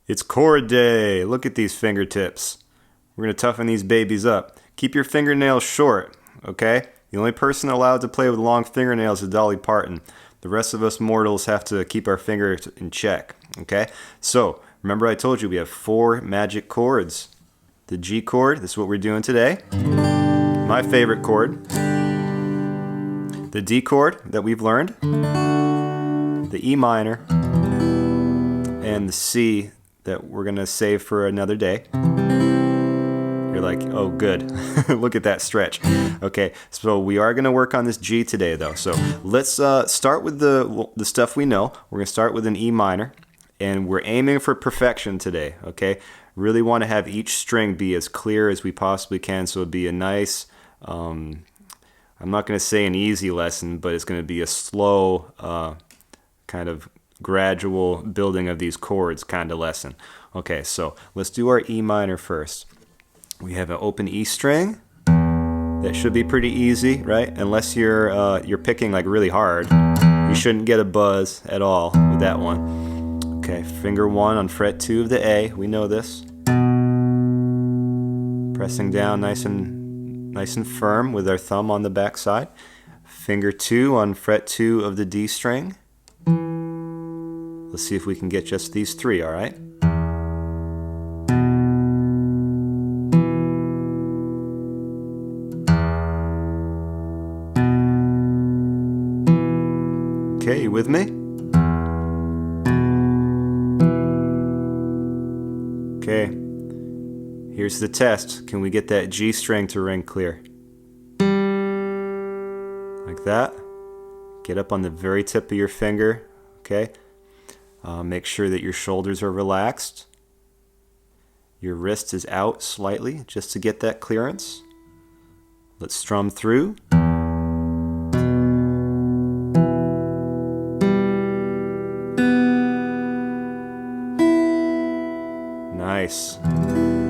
It's chord day. Look at these fingertips. We're going to toughen these babies up. Keep your fingernails short, okay? The only person allowed to play with long fingernails is Dolly Parton. The rest of us mortals have to keep our fingers in check, okay? So, remember I told you we have 4 magic chords. The G chord, this is what we're doing today. My favorite chord. The D chord that we've learned. The E minor. And the C that we're going to save for another day. You're like, oh, good. Look at that stretch. Okay, so we are going to work on this G today, though. So let's start with the stuff we know. We're going to start with an E minor, and we're aiming for perfection today, okay? Really want to have each string be as clear as we possibly can, so it'll be a nice, I'm not going to say an easy lesson, but it's going to be a slow, kind of gradual building of these chords kind of lesson. Okay, so let's do our E minor first. We have an open E string. That should be pretty easy, right? Unless you're picking like really hard. You shouldn't get a buzz at all with that one. Okay, finger 1 on fret 2 of the A. We know this. Pressing down nice and firm with our thumb on the back side. Finger 2 on fret 2 of the D string. Let's see if we can get just these 3, all right? Okay, you with me? Okay, here's the test. Can we get that G string to ring clear? Like that. Get up on the very tip of your finger, okay? Make sure that your shoulders are relaxed. Your wrist is out slightly just to get that clearance. Let's strum through. Nice.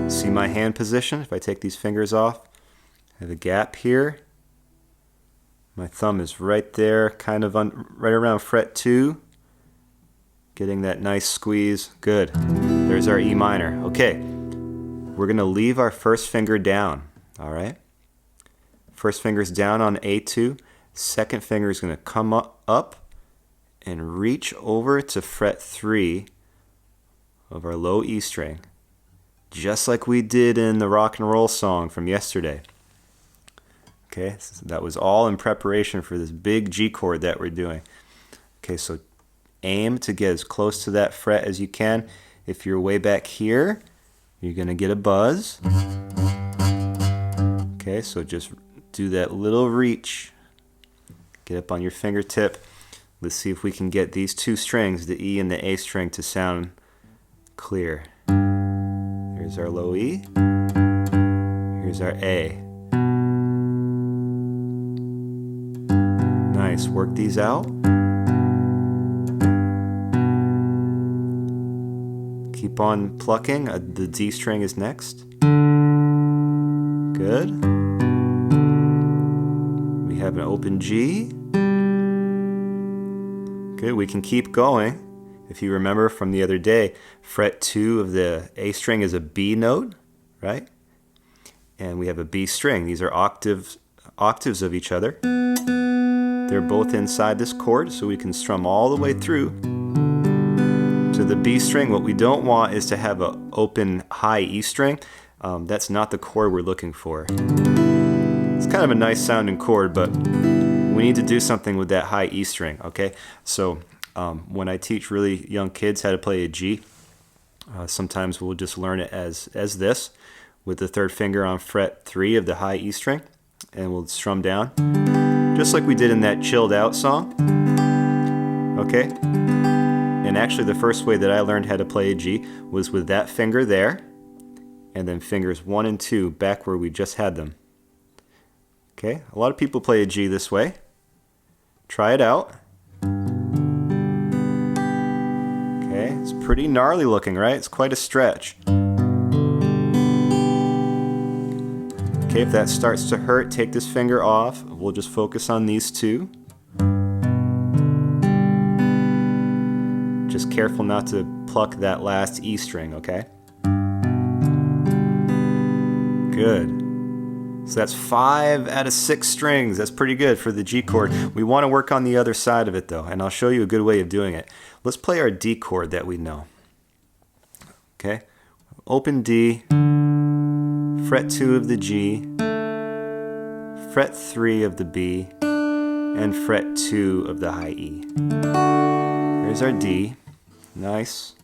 See my hand position? If I take these fingers off, I have a gap here. My thumb is right there, kind of right around fret 2. Getting that nice squeeze. Good. There's our E minor. Okay. We're going to leave our first finger down. All right? First finger's down on A2. Second finger is going to come up and reach over to fret 3 of our low E string. Just like we did in the rock and roll song from yesterday. Okay, so that was all in preparation for this big G chord that we're doing. Okay, so aim to get as close to that fret as you can. If you're way back here, you're going to get a buzz. Okay, so just do that little reach. Get up on your fingertip. Let's see if we can get these 2 strings, the E and the A string, to sound clear. Here's our low E. Here's our A. Nice. Work these out. Keep on plucking. The D string is next. Good. We have an open G. Good. We can keep going. If you remember from the other day, fret 2 of the A string is a B note, right? And we have a B string. These are octaves of each other. They're both inside this chord, so we can strum all the way through to the B string. What we don't want is to have an open high E string. That's not the chord we're looking for. It's kind of a nice sounding chord, but we need to do something with that high E string, okay? So when I teach really young kids how to play a G, sometimes we'll just learn it as this, with the 3rd finger on fret 3 of the high E string, and we'll strum down, just like we did in that chilled out song, okay? And actually the first way that I learned how to play a G was with that finger there, and then fingers 1 and 2 back where we just had them. Okay, a lot of people play a G this way. Try it out. Okay, it's pretty gnarly looking, right? It's quite a stretch. Okay, if that starts to hurt, take this finger off. We'll just focus on these 2. Just careful not to pluck that last E string, okay? Good. So that's 5 out of 6 strings. That's pretty good for the G chord. We want to work on the other side of it though, and I'll show you a good way of doing it. Let's play our D chord that we know. Okay? Open D, fret 2 of the G, fret 3 of the B, and fret 2 of the high E. Here's our D. Nice.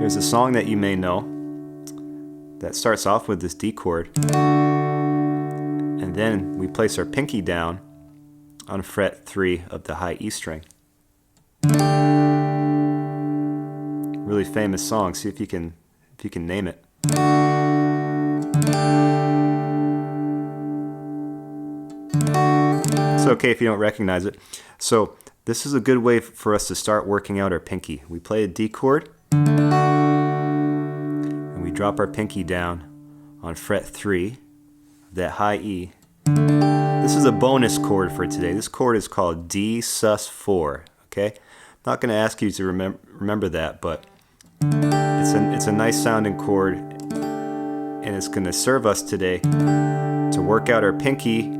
There's a song that you may know that starts off with this D chord, and then we place our pinky down on fret 3 of the high E string. Really famous song. See if you can name it. It's okay if you don't recognize it. So this is a good way for us to start working out our pinky. We play a D chord, and we drop our pinky down on fret 3, that high E. This is a bonus chord for today. This chord is called D sus4. Okay, I'm not going to ask you to remember that, but it's a nice sounding chord, and it's going to serve us today to work out our pinky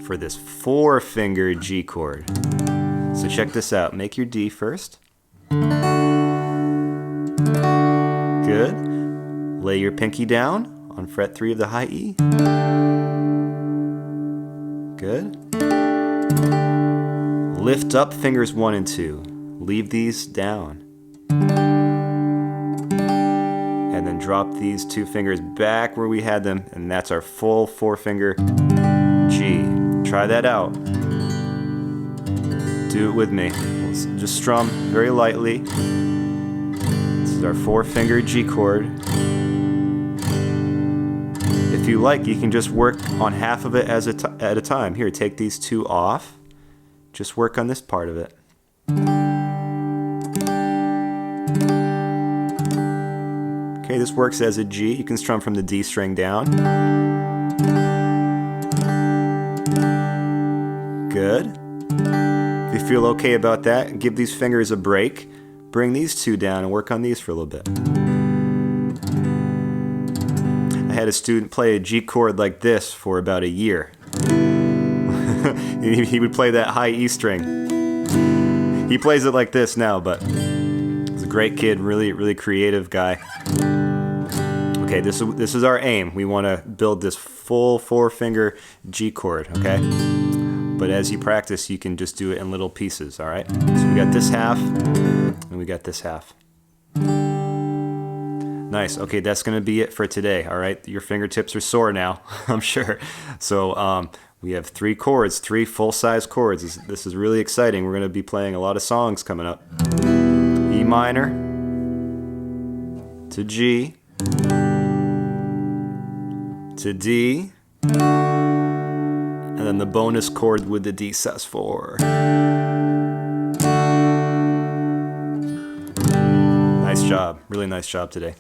for this 4-finger G chord. So check this out. Make your D first. Good. Lay your pinky down on fret 3 of the high E. Good. Lift up fingers 1 and 2. Leave these down. And then drop these 2 fingers back where we had them, and that's our full 4-finger G. Try that out. Do it with me. Let's just strum very lightly. This is our 4-finger G chord. If you like, you can just work on half of it at a time. Here, take these 2 off. Just work on this part of it. Okay, this works as a G. You can strum from the D string down. Good. If you feel okay about that, give these fingers a break. Bring these 2 down and work on these for a little bit. I had a student play a G chord like this for about a year. He would play that high E string. He plays it like this now, but he's a great kid, really creative guy. Okay, this is our aim. We want to build this full 4-finger G chord, okay? But as you practice, you can just do it in little pieces, all right? So we got this half, and we got this half. Nice. Okay, that's going to be it for today, all right? Your fingertips are sore now, I'm sure. So we have 3 chords, 3 full-size chords. This is really exciting. We're going to be playing a lot of songs coming up. E minor to G to D, and then the bonus chord with the D sus4. Nice job. Really nice job today.